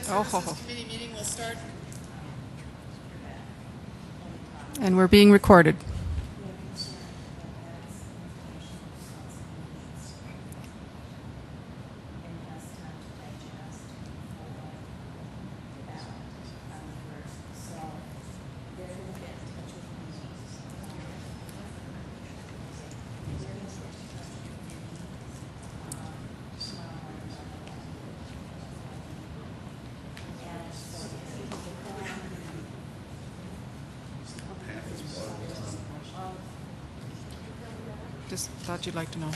Services Committee meeting will start. And we're being recorded. Just thought you'd like to know.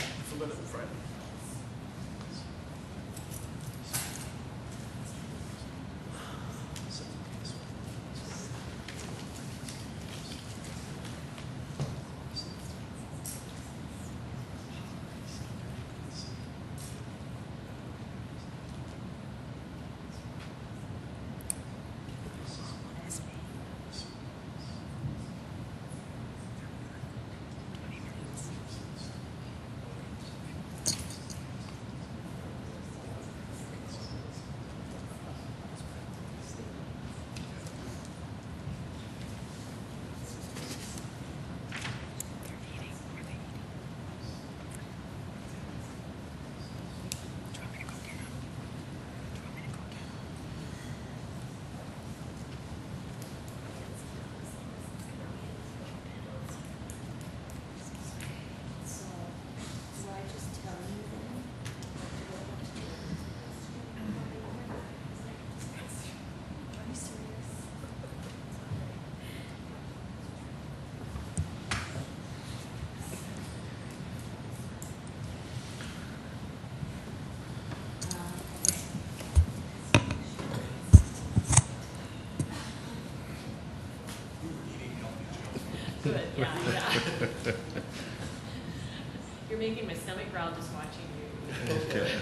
Good, yeah. You're making my stomach growl just watching you. Okay.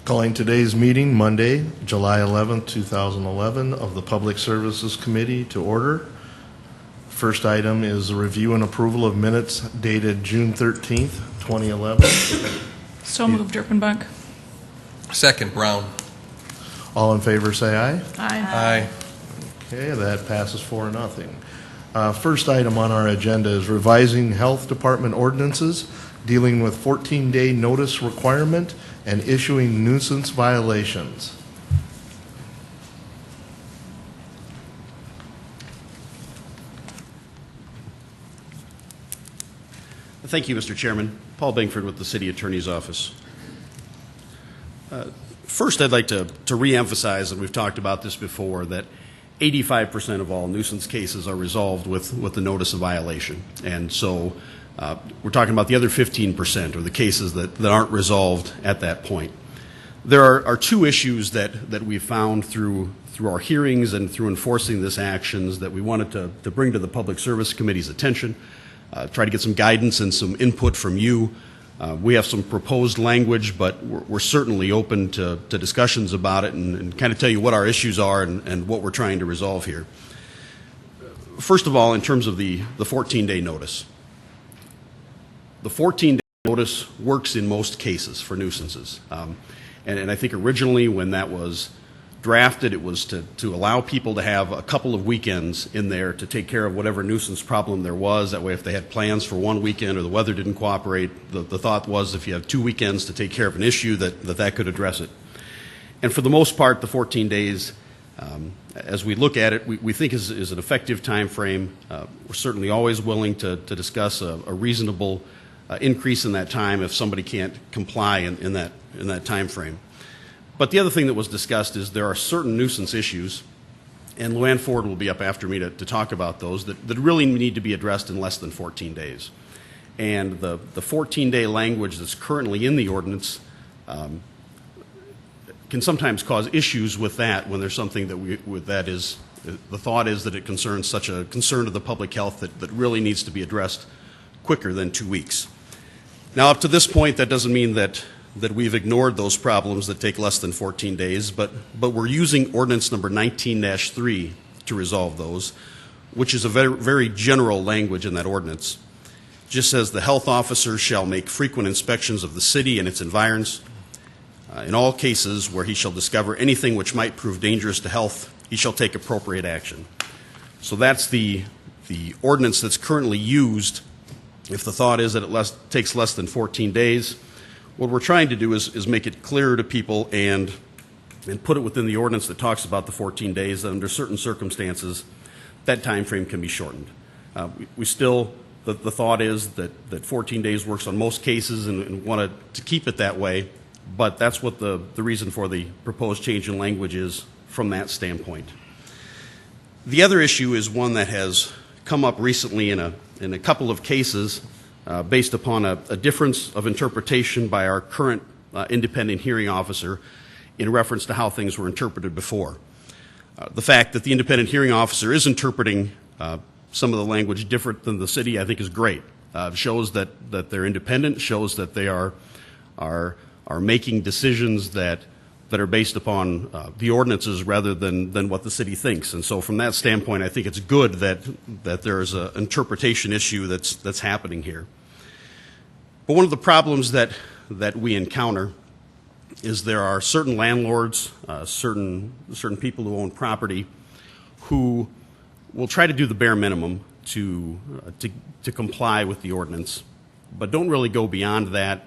Calling today's meeting, Monday, July 11th, 2011, of the Public Services Committee to order. First item is the review and approval of minutes dated June 13th, 2011. So moved, Erpenbach. Second, Brown. All in favor say aye. Aye. Okay, that passes 4-0. First item on our agenda is revising Health Department ordinances dealing with 14-day notice requirement and issuing nuisance violations. Thank you, Mr. Chairman. Paul Bangford with the City Attorney's Office. First, I'd like to reemphasize, and we've talked about this before, that 85% of all nuisance cases are resolved with the notice of violation. And so we're talking about the other 15%, or the cases that aren't resolved at that point. There are two issues that we've found through our hearings and through enforcing this actions that we wanted to bring to the Public Service Committee's attention, try to get some guidance and some input from you. We have some proposed language, but we're certainly open to discussions about it and kind of tell you what our issues are and what we're trying to resolve here. First of all, in terms of the 14-day notice. The 14-day notice works in most cases for nuisances. And I think originally when that was drafted, it was to allow people to have a couple of weekends in there to take care of whatever nuisance problem there was. That way, if they had plans for one weekend or the weather didn't cooperate, the thought was if you have 2 weekends to take care of an issue, that could address it. And for the most part, the 14 days, as we look at it, we think is an effective time frame. We're certainly always willing to discuss a reasonable increase in that time if somebody can't comply in that time frame. But the other thing that was discussed is there are certain nuisance issues, and Luann Ford will be up after me to talk about those, that really need to be addressed in less than 14 days. And the 14-day language that's currently in the ordinance can sometimes cause issues with that when there's something that is, the thought is that it concerns such a concern to the public health that really needs to be addressed quicker than 2 weeks. Now, up to this point, that doesn't mean that we've ignored those problems that take less than 14 days, but we're using ordinance number 19-3 to resolve those, which is a very, very general language in that ordinance. It just says the health officer shall make frequent inspections of the city and its environs, In all cases where he shall discover anything which might prove dangerous to health, he shall take appropriate action. So that's the ordinance that's currently used if the thought is that it takes less than 14 days. What we're trying to do is make it clearer to people and put it within the ordinance that talks about the 14 days, that under certain circumstances that time frame can be shortened. We still, the thought is that 14 days works on most cases and want to keep it that way, but that's what the reason for the proposed change in language is from that standpoint. The other issue is one that has come up recently in a couple of cases based upon a difference of interpretation by our current independent hearing officer in reference to how things were interpreted before. The fact that the independent hearing officer is interpreting some of the language different than the city, I think, is great. Shows that they're independent, shows that they are making decisions that are based upon the ordinances rather than what the city thinks. And so from that standpoint, I think it's good that there is an interpretation issue that's happening here. But one of the problems that we encounter is there are certain landlords, certain people who own property who will try to do the bare minimum to comply with the ordinance, but don't really go beyond that,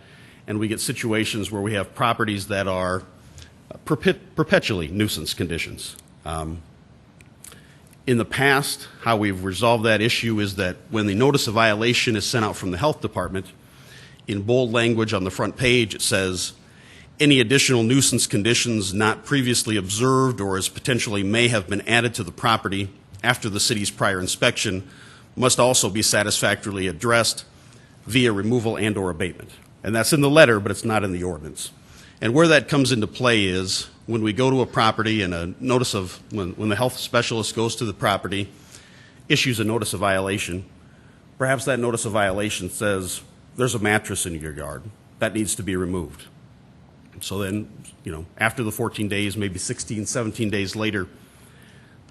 and we get situations where we have properties that are perpetually nuisance conditions. In the past, how we've resolved that issue is that when the notice of violation is sent out from the health department, in bold language on the front page it says, any additional nuisance conditions not previously observed or as potentially may have been added to the property after the city's prior inspection must also be satisfactorily addressed via removal and or abatement. And that's in the letter, but it's not in the ordinance. And where that comes into play is when we go to a property and a notice of, when the health specialist goes to the property, issues a notice of violation, perhaps that notice of violation says there's a mattress in your yard that needs to be removed. So then, after the 14 days, maybe 16, 17 days later,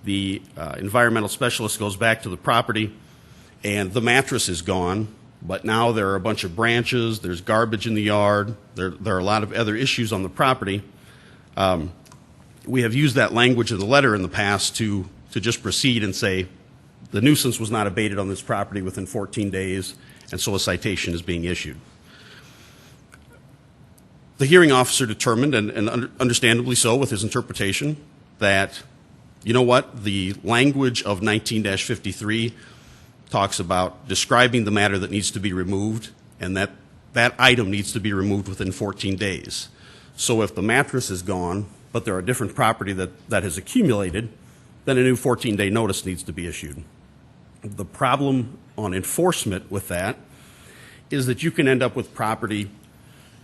the environmental specialist goes back to the property and the mattress is gone, but now there are a bunch of branches, there's garbage in the yard, there are a lot of other issues on the property. We have used that language in the letter in the past to just proceed and say the nuisance was not abated on this property within 14 days, and so a citation is being issued. The hearing officer determined, and understandably so with his interpretation, that, the language of 19-53 talks about describing the matter that needs to be removed, and that item needs to be removed within 14 days. So if the mattress is gone, but there are different property that has accumulated, then a new 14-day notice needs to be issued. The problem on enforcement with that is that you can end up with property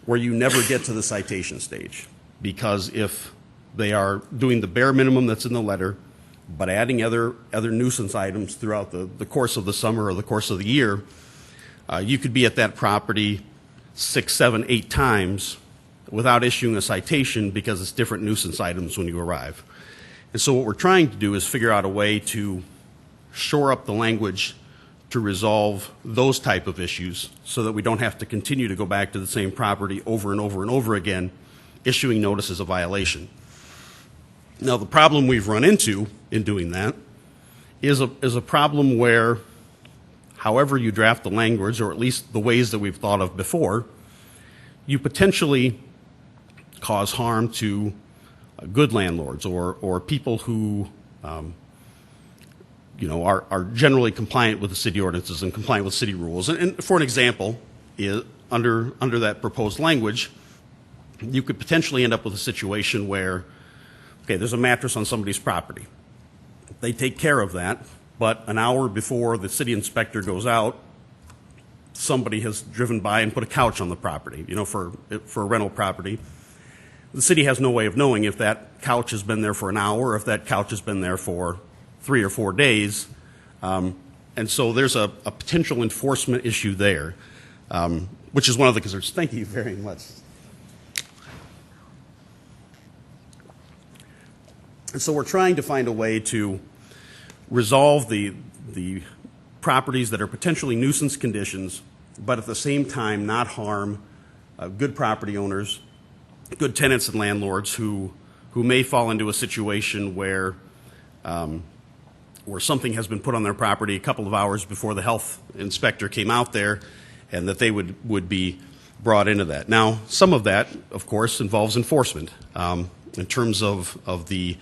where you never get to the citation stage, because if they are doing the bare minimum that's in the letter, but adding other nuisance items throughout the course of the summer or the course of the year, you could be at that property 6, 7, 8 times without issuing a citation because it's different nuisance items when you arrive. And so what we're trying to do is figure out a way to shore up the language to resolve those type of issues so that we don't have to continue to go back to the same property over and over and over again, issuing notices of violation. Now, the problem we've run into in doing that is a problem where, however you draft the language, or at least the ways that we've thought of before, you potentially cause harm to good landlords or people who are generally compliant with the city ordinances and compliant with city rules. And for an example, under that proposed language, you could potentially end up with a situation where, okay, there's a mattress on somebody's property. They take care of that, but an hour before the city inspector goes out, somebody has driven by and put a couch on the property, for a rental property. The city has no way of knowing if that couch has been there for an hour or if that couch has been there for 3 or 4 days. And so there's a potential enforcement issue there, which is one of the concerns. Thank you very much. And so we're trying to find a way to resolve the properties that are potentially nuisance conditions, but at the same time not harm good property owners good tenants and landlords who may fall into a situation where something has been put on their property a couple of hours before the health inspector came out there, and that they would be brought into that. Now, some of that, of course, involves enforcement in terms of the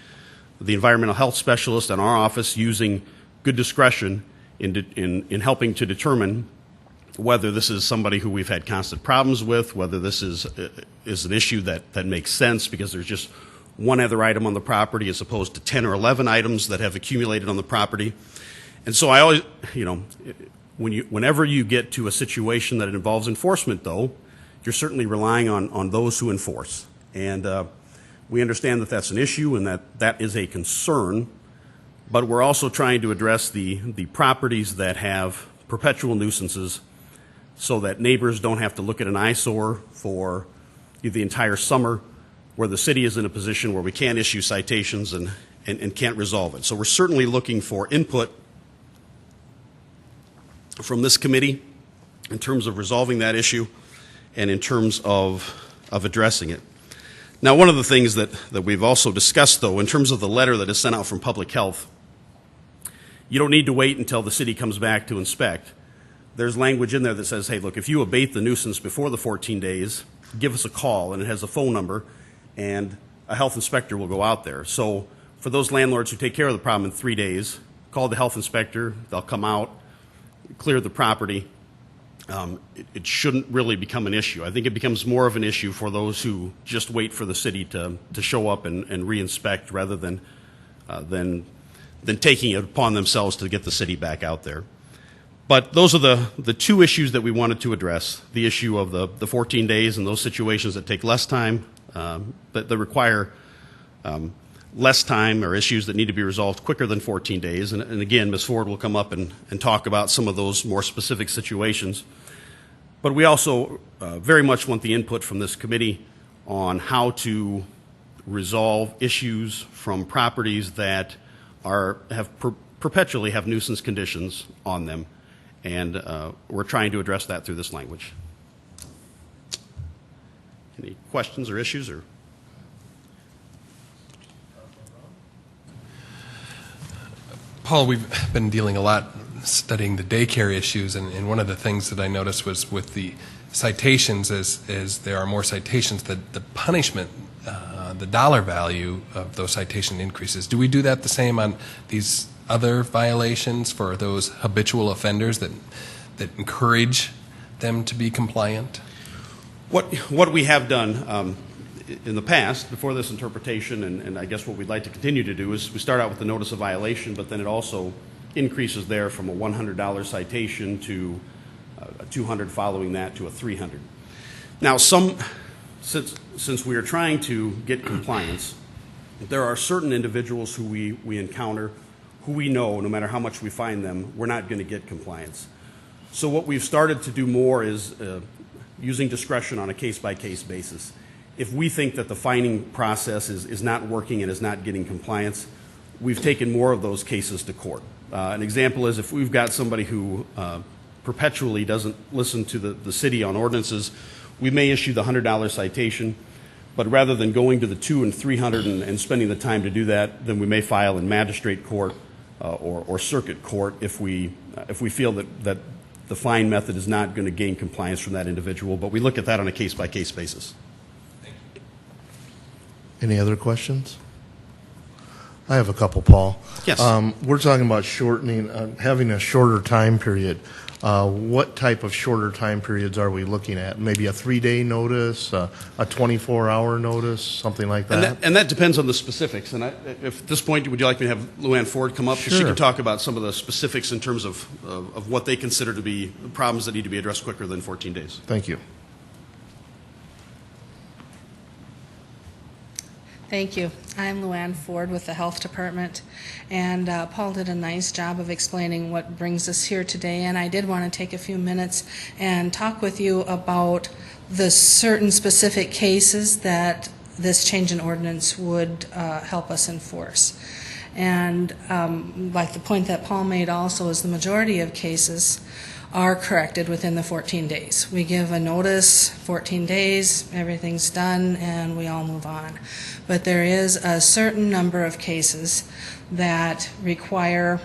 environmental health specialist in our office using good discretion in helping to determine whether this is somebody who we've had constant problems with, whether this is an issue that makes sense because there's just one other item on the property as opposed to 10 or 11 items that have accumulated on the property. And so I always, whenever you get to a situation that involves enforcement, though, you're certainly relying on those who enforce. And we understand that that's an issue and that is a concern, but we're also trying to address the properties that have perpetual nuisances so that neighbors don't have to look at an eyesore for the entire summer, where the city is in a position where we can't issue citations and can't resolve it. So we're certainly looking for input from this committee in terms of resolving that issue and in terms of addressing it. Now, one of the things that we've also discussed, though, in terms of the letter that is sent out from Public Health, you don't need to wait until the city comes back to inspect. There's language in there that says, hey, look, if you abate the nuisance before the 14 days, give us a call, and it has a phone number, and a health inspector will go out there. So for those landlords who take care of the problem in 3 days, call the health inspector, they'll come out, clear the property. It shouldn't really become an issue. I think it becomes more of an issue for those who just wait for the city to show up and re-inspect rather than taking it upon themselves to get the city back out there. But those are the two issues that we wanted to address, the issue of the 14 days and those situations that take less time, that require less time, or issues that need to be resolved quicker than 14 days. And again, Ms. Ford will come up and talk about some of those more specific situations. But we also very much want the input from this committee on how to resolve issues from properties that perpetually have nuisance conditions on them. And we're trying to address that through this language. Any questions or issues? Or Paul, we've been dealing a lot studying the daycare issues, and one of the things that I noticed was with the citations, as there are more citations, that the punishment, the dollar value of those citation increases. Do we do that the same on these other violations for those habitual offenders that encourage them to be compliant? What we have done in the past, before this interpretation, and I guess what we'd like to continue to do, is we start out with the notice of violation, but then it also increases there from a $100 citation to a $200 following that to a $300. Now, since we are trying to get compliance, there are certain individuals who we encounter who we know, no matter how much we fine them, we're not going to get compliance. So what we've started to do more is using discretion on a case-by-case basis. If we think that the fining process is not working and is not getting compliance, we've taken more of those cases to court. An example is if we've got somebody who perpetually doesn't listen to the city on ordinances, we may issue the $100 citation, but rather than going to the $200 and $300 and spending the time to do that, then we may file in magistrate court or circuit court if we feel that the fine method is not going to gain compliance from that individual. But we look at that on a case-by-case basis. Any other questions? I have a couple, Paul. Yes. We're talking about shortening, having a shorter time period. What type of shorter time periods are we looking at? Maybe a 3-day notice, a 24-hour notice, something like that? And that depends on the specifics. And if at this point, would you like me to have Luann Ford come up? Sure. She can talk about some of the specifics in terms of what they consider to be problems that need to be addressed quicker than 14 days. Thank you. Thank you. I'm Luann Ford with the Health Department, and Paul did a nice job of explaining what brings us here today, and I did want to take a few minutes and talk with you about the certain specific cases that this change in ordinance would help us enforce. And like the point that Paul made also is the majority of cases are corrected within the 14 days. We give a notice, 14 days, everything's done, and we all move on. But there is a certain number of cases that require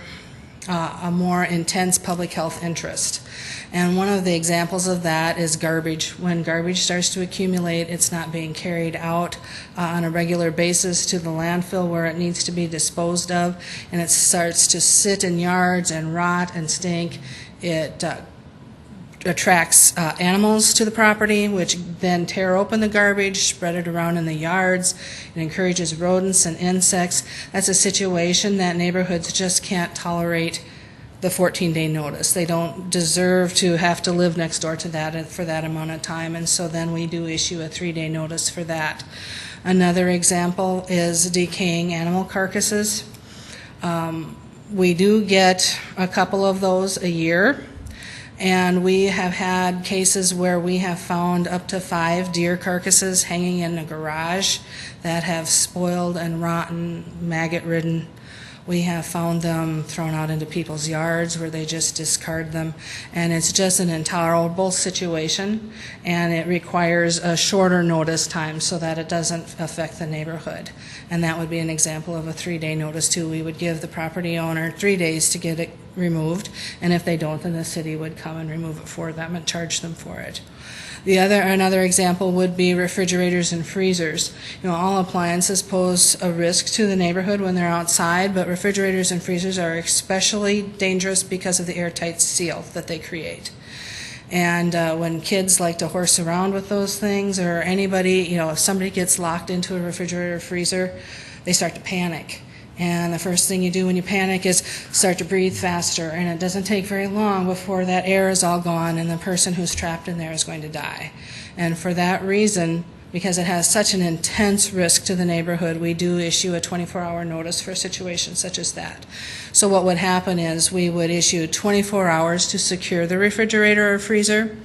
a more intense public health interest. And one of the examples of that is garbage. When garbage starts to accumulate, it's not being carried out on a regular basis to the landfill where it needs to be disposed of, and it starts to sit in yards and rot and stink. It attracts animals to the property, which then tear open the garbage, spread it around in the yards. It encourages rodents and insects. That's a situation that neighborhoods just can't tolerate the 14-day notice. They don't deserve to have to live next door to that for that amount of time, and so then we do issue a 3-day notice for that. Another example is decaying animal carcasses. We do get a couple of those a year, and we have had cases where we have found up to 5 deer carcasses hanging in a garage that have spoiled and rotten, maggot-ridden. We have found them thrown out into people's yards where they just discard them, and it's just an intolerable situation, and it requires a shorter notice time so that it doesn't affect the neighborhood. And that would be an example of a 3-day notice too. We would give the property owner 3 days to get it removed, and if they don't, then the city would come and remove it for them and charge them for it. Another example would be refrigerators and freezers. All appliances pose a risk to the neighborhood when they're outside, but refrigerators and freezers are especially dangerous because of the airtight seal that they create. And when kids like to horse around with those things, or anybody, if somebody gets locked into a refrigerator or freezer, they start to panic. And the first thing you do when you panic is start to breathe faster, and it doesn't take very long before that air is all gone and the person who's trapped in there is going to die. And for that reason, because it has such an intense risk to the neighborhood, we do issue a 24-hour notice for situations such as that. So what would happen is we would issue 24 hours to secure the refrigerator or freezer,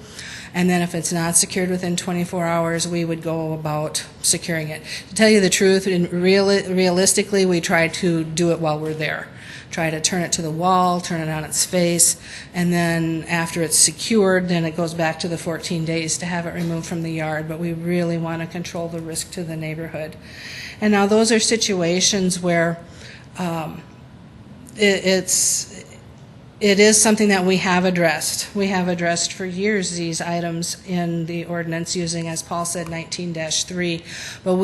and then if it's not secured within 24 hours, we would go about securing it. To tell you the truth, realistically, we try to do it while we're there. Try to turn it to the wall, turn it on its face, and then after it's secured, then it goes back to the 14 days to have it removed from the yard. But we really want to control the risk to the neighborhood. And now those are situations where it is something that we have addressed. We have addressed for years these items in the ordinance using, as Paul said, 19-3. But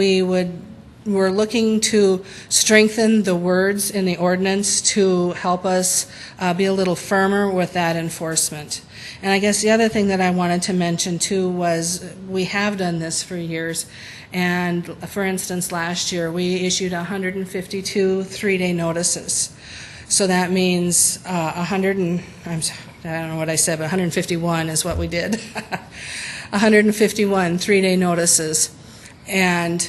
we're looking to strengthen the words in the ordinance to help us be a little firmer with that enforcement. And I guess the other thing that I wanted to mention too was we have done this for years. And for instance, last year we issued 152 3-day notices. So that means I don't know what I said, but 151 is what we did. 151 3-day notices. And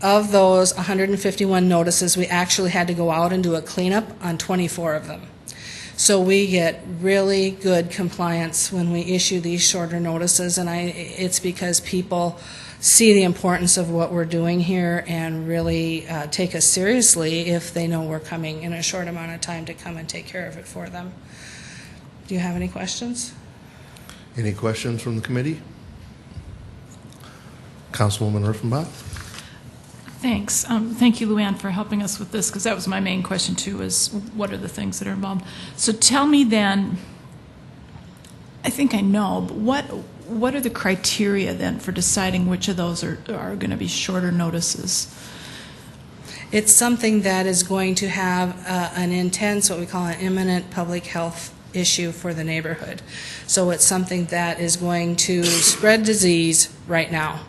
of those 151 notices, we actually had to go out and do a cleanup on 24 of them. So we get really good compliance when we issue these shorter notices, and it's because people see the importance of what we're doing here and really take us seriously if they know we're coming in a short amount of time to come and take care of it for them. Do you have any questions? Any questions from the committee? Councilwoman Riefenbach? Thanks. Thank you, Luann, for helping us with this, because that was my main question, too, is what are the things that are involved. So tell me then, I think I know, but what are the criteria then for deciding which of those are going to be shorter notices? It's something that is going to have an intense, what we call an imminent public health issue for the neighborhood. So it's something that is going to spread disease right now.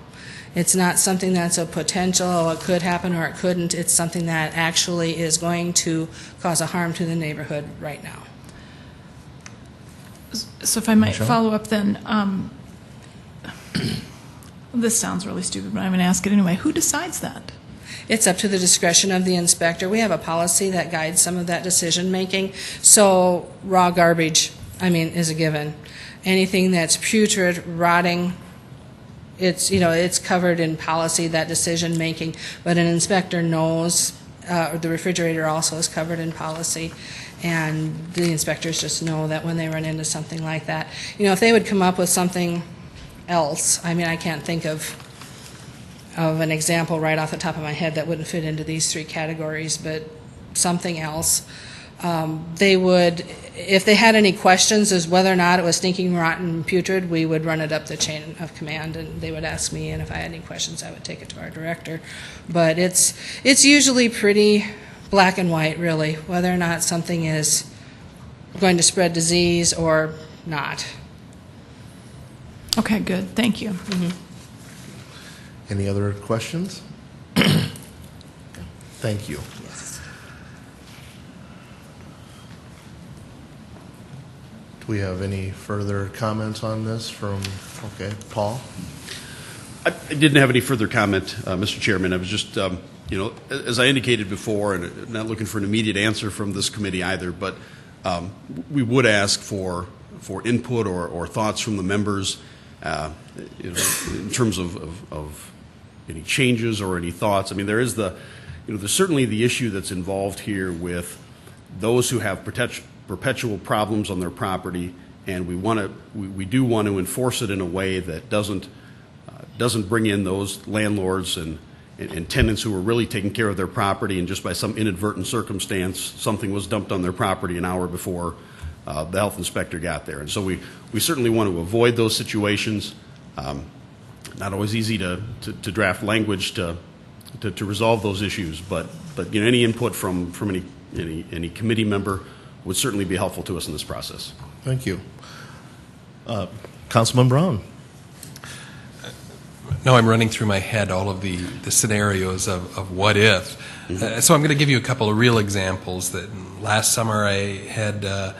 It's not something that's a potential, oh, it could happen or it couldn't. It's something that actually is going to cause a harm to the neighborhood right now. So if I might Michelle? follow up then, this sounds really stupid, but I'm going to ask it anyway. Who decides that? It's up to the discretion of the inspector. We have a policy that guides some of that decision making. So raw garbage, is a given. Anything that's putrid, rotting, it's covered in policy, that decision making. But an inspector knows the refrigerator also is covered in policy, and the inspectors just know that when they run into something like that, if they would come up with something else, I mean, I can't think of an example right off the top of my head that wouldn't fit into these three categories, but something else. They would, if they had any questions as whether or not it was stinking, rotten, putrid, we would run it up the chain of command, and they would ask me, and if I had any questions, I would take it to our director. But it's usually pretty black and white, really, whether or not something is going to spread disease or not. Okay, good. Thank you. Any other questions? Thank you. Yes. Do we have any further comments on this from, okay, Paul? I didn't have any further comment, Mr. Chairman. I was just, as I indicated before, and not looking for an immediate answer from this committee either, but we would ask for input or thoughts from the members, in terms of any changes or any thoughts. I mean, there is there's certainly the issue that's involved here with those who have perpetual problems on their property, and we do want to enforce it in a way that doesn't bring in those landlords and tenants who are really taking care of their property, and just by some inadvertent circumstance, something was dumped on their property an hour before the health inspector got there. And so we certainly want to avoid those situations. Not always easy to draft language to resolve those issues, but any input from any committee member would certainly be helpful to us in this process. Thank you. Councilman Brown. No, I'm running through my head all of the scenarios of what if. So I'm going to give you a couple of real examples. That last summer I had a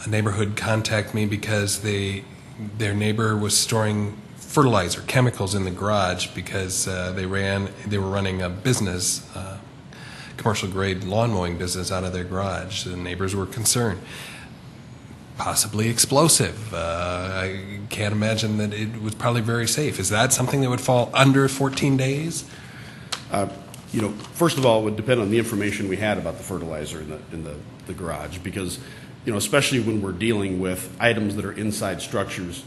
neighborhood contact me because their neighbor was storing fertilizer, chemicals in the garage because they were running a business, commercial grade lawn mowing business out of their garage. The neighbors were concerned. Possibly explosive. I can't imagine that it was probably very safe. Is that something that would fall under 14 days? First of all, it would depend on the information we had about the fertilizer in the garage, because, especially when we're dealing with items that are inside structures,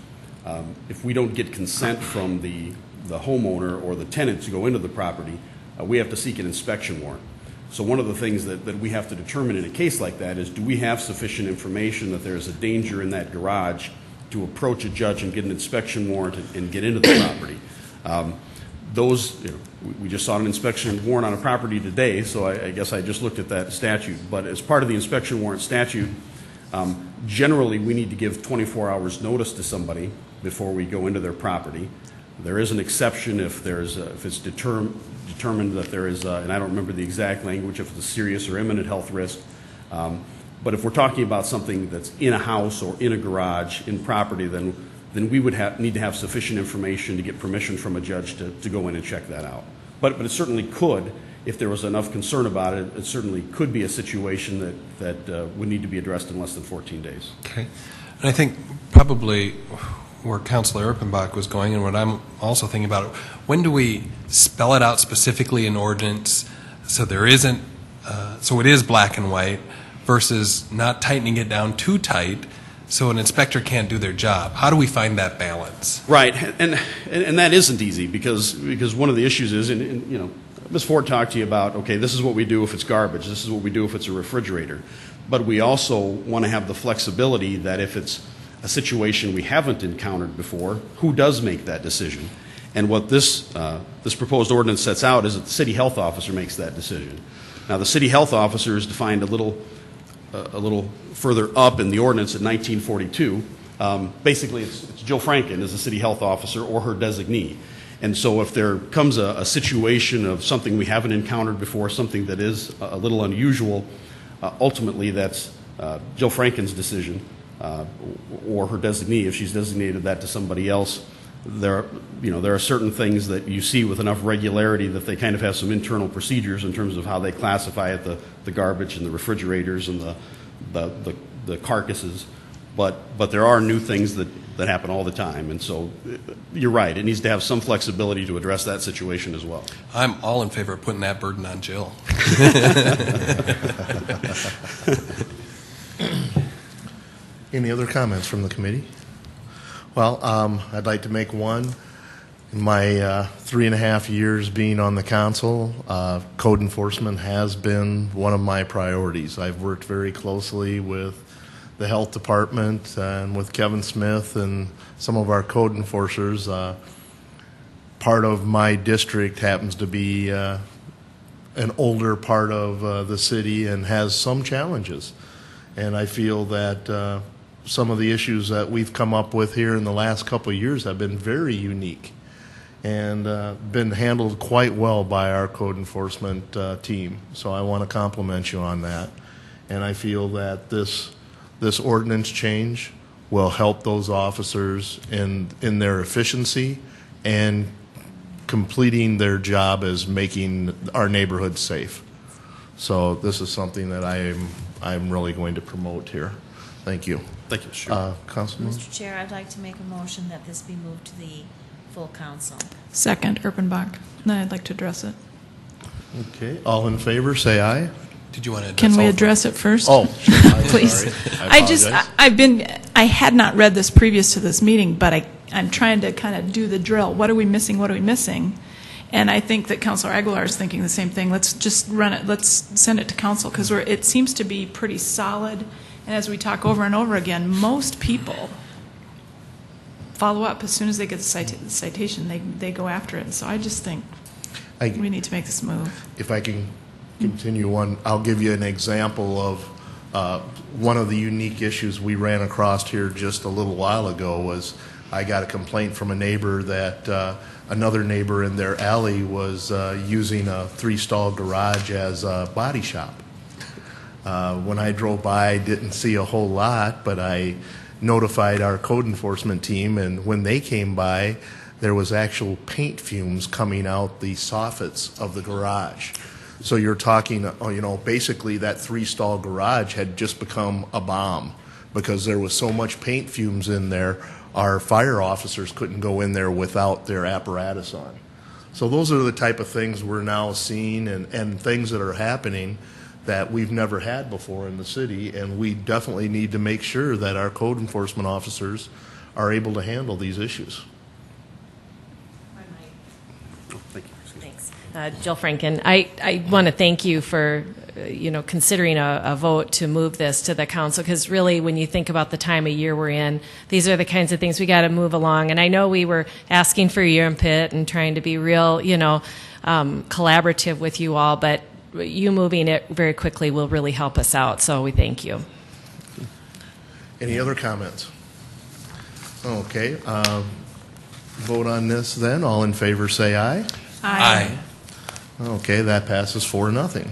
if we don't get consent from the homeowner or the tenant to go into the property, we have to seek an inspection warrant. So one of the things that we have to determine in a case like that is, do we have sufficient information that there's a danger in that garage to approach a judge and get an inspection warrant and get into the property? We just saw an inspection warrant on a property today, so I guess I just looked at that statute. But as part of the inspection warrant statute, generally we need to give 24 hours notice to somebody before we go into their property. There is an exception if it's determined that there is, and I don't remember the exact language, if it's a serious or imminent health risk. But if we're talking about something that's in a house or in a garage, in property, then we would need to have sufficient information to get permission from a judge to go in and check that out. But it certainly could, if there was enough concern about it, it certainly could be a situation that would need to be addressed in less than 14 days. Okay. And I think probably where Councilor Erpenbach was going, and what I'm also thinking about, when do we spell it out specifically in ordinance so there isn't, so it is black and white, versus not tightening it down too tight so an inspector can't do their job? How do we find that balance? Right, and that isn't easy, because one of the issues is, and Ms. Ford talked to you about, okay, this is what we do if it's garbage, this is what we do if it's a refrigerator, but we also want to have the flexibility that if it's a situation we haven't encountered before, who does make that decision? And what this proposed ordinance sets out is that the city health officer makes that decision. Now, the city health officer is defined a little further up in the ordinance at 1942. Basically, it's Jill Franken as the city health officer or her designee. And so if there comes a situation of something we haven't encountered before, something that is a little unusual, ultimately that's Jill Franken's decision. Or her designee, if she's designated that to somebody else. There are certain things that you see with enough regularity that they kind of have some internal procedures in terms of how they classify it, the garbage and the refrigerators and the carcasses. But there are new things that happen all the time, and so you're right. It needs to have some flexibility to address that situation as well. I'm all in favor of putting that burden on Jill. Any other comments from the committee? Well, I'd like to make one. In my 3.5 years being on the council, code enforcement has been one of my priorities. I've worked very closely with the health department and with Kevin Smith and some of our code enforcers. Part of my district happens to be an older part of the city and has some challenges. And I feel that some of the issues that we've come up with here in the last couple of years have been very unique and been handled quite well by our code enforcement team. So I want to compliment you on that. And I feel that this ordinance change will help those officers in their efficiency and completing their job as making our neighborhood safe. So this is something that I'm really going to promote here. Thank you. Thank you, Mr. Councilman? Mr. Chair, I'd like to make a motion that this be moved to the full council. Second, Erpenbach. Then I'd like to address it. Okay. All in favor, say aye. Did you want to? Can we address it first? Oh, I'm Please. sorry. I apologize. I had not read this previous to this meeting, but I'm trying to kind of do the drill. What are we missing? What are we missing? And I think that Councilor Aguilar is thinking the same thing. Let's just run it. Let's send it to council because it seems to be pretty solid. And as we talk over and over again, most people follow up as soon as they get the citation. They go after it. And so I just think we need to make this move. If I can continue on, I'll give you an example of one of the unique issues we ran across here just a little while ago was I got a complaint from a neighbor that another neighbor in their alley was using a 3-stall garage as a body shop. When I drove by, I didn't see a whole lot, but I notified our code enforcement team, and when they came by, there was actual paint fumes coming out the soffits of the garage. So you're talking, basically that 3-stall garage had just become a bomb because there was so much paint fumes in there, our fire officers couldn't go in there without their apparatus on. So those are the type of things we're now seeing and things that are happening that we've never had before in the city, and we definitely need to make sure that our code enforcement officers are able to handle these issues. Thank you. Thanks. Jill Franken, I want to thank you for considering a vote to move this to the council, because really when you think about the time of year we're in, these are the kinds of things we got to move along. And I know we were asking for your input and trying to be real, collaborative with you all, but you moving it very quickly will really help us out, so we thank you. Any other comments? Okay, vote on this then. All in favor say aye. Aye. Okay, that passes 4-0.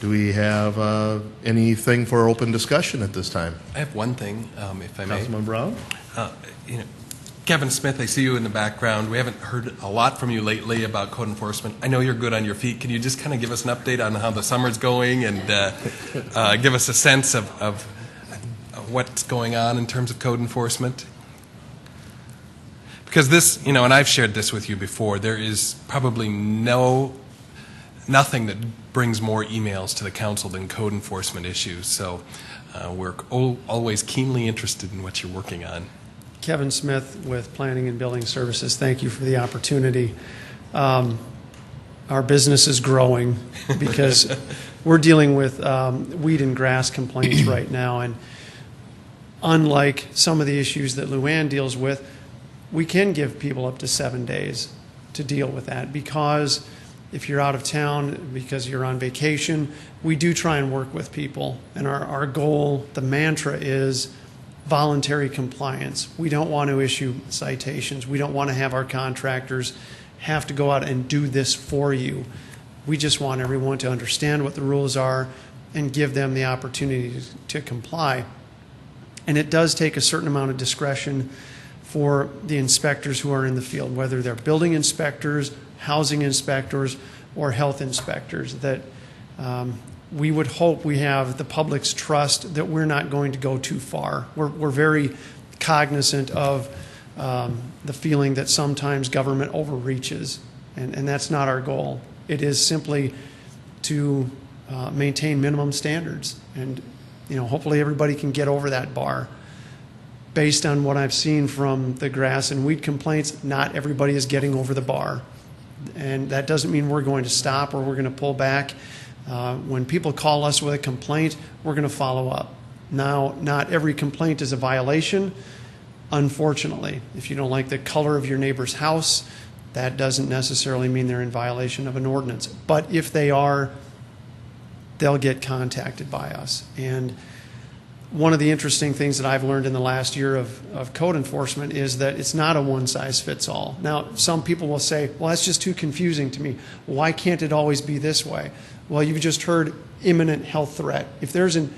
Do we have anything for open discussion at this time? I have one thing, if I may. Councilman Brown? Kevin Smith, I see you in the background. We haven't heard a lot from you lately about code enforcement. I know you're good on your feet. Can you just kind of give us an update on how the summer's going and give us a sense of what's going on in terms of code enforcement? Because this, and I've shared this with you before, there is probably nothing that brings more emails to the council than code enforcement issues. So we're always keenly interested in what you're working on. Kevin Smith with Planning and Building Services. Thank you for the opportunity. Our business is growing because we're dealing with weed and grass complaints right now. And unlike some of the issues that Luann deals with, we can give people up to 7 days to deal with that, because if you're out of town, because you're on vacation, we do try and work with people. And our goal, the mantra is voluntary compliance. We don't want to issue citations. We don't want to have our contractors have to go out and do this for you. We just want everyone to understand what the rules are and give them the opportunity to comply. And it does take a certain amount of discretion for the inspectors who are in the field, whether they're building inspectors, housing inspectors, or health inspectors, that we would hope we have the public's trust that we're not going to go too far. We're very cognizant of the feeling that sometimes government overreaches, and that's not our goal. It is simply to maintain minimum standards, and hopefully everybody can get over that bar. Based on what I've seen from the grass and weed complaints, not everybody is getting over the bar, and that doesn't mean we're going to stop or we're going to pull back. When people call us with a complaint, we're going to follow up. Now, not every complaint is a violation. Unfortunately, if you don't like the color of your neighbor's house, that doesn't necessarily mean they're in violation of an ordinance. But if they are, they'll get contacted by us. And one of the interesting things that I've learned in the last year of code enforcement is that it's not a one-size-fits-all. Now, some people will say, well, that's just too confusing to me. Why can't it always be this way? Well, you've just heard imminent health threat. If there's an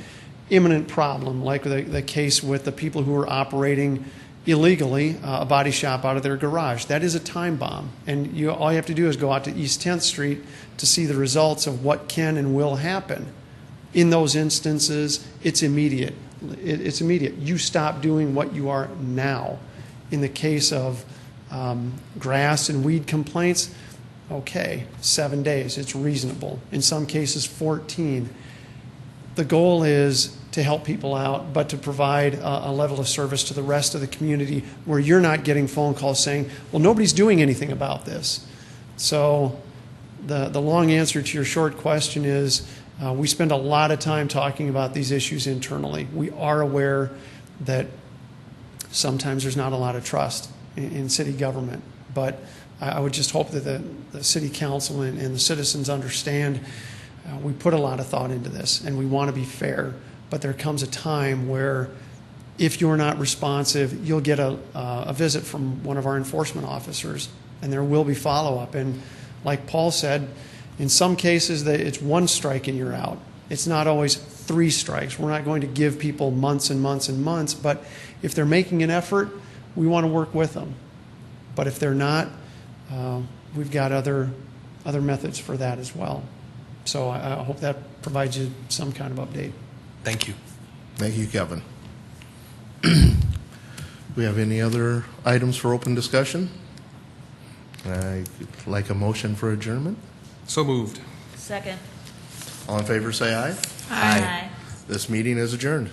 imminent problem, like the case with the people who are operating illegally a body shop out of their garage, that is a time bomb. And all you have to do is go out to East 10th Street to see the results of what can and will happen. In those instances, it's immediate. It's immediate. You stop doing what you are now. In the case of grass and weed complaints, okay, 7 days, it's reasonable. In some cases, 14. The goal is to help people out, but to provide a level of service to the rest of the community where you're not getting phone calls saying, well, nobody's doing anything about this. So the long answer to your short question is we spend a lot of time talking about these issues internally. We are aware that sometimes there's not a lot of trust in city government, but I would just hope that the city council and the citizens understand we put a lot of thought into this, and we want to be fair, but there comes a time where if you're not responsive, you'll get a visit from one of our enforcement officers, and there will be follow-up. And like Paul said, in some cases, it's one strike and you're out. It's not always 3 strikes. We're not going to give people months and months and months, but if they're making an effort, we want to work with them. But if they're not, we've got other methods for that as well. So I hope that provides you some kind of update. Thank you. Thank you, Kevin. We have any other items for open discussion? I'd like a motion for adjournment. So moved. Second. All in favor, say aye. Aye. This meeting is adjourned.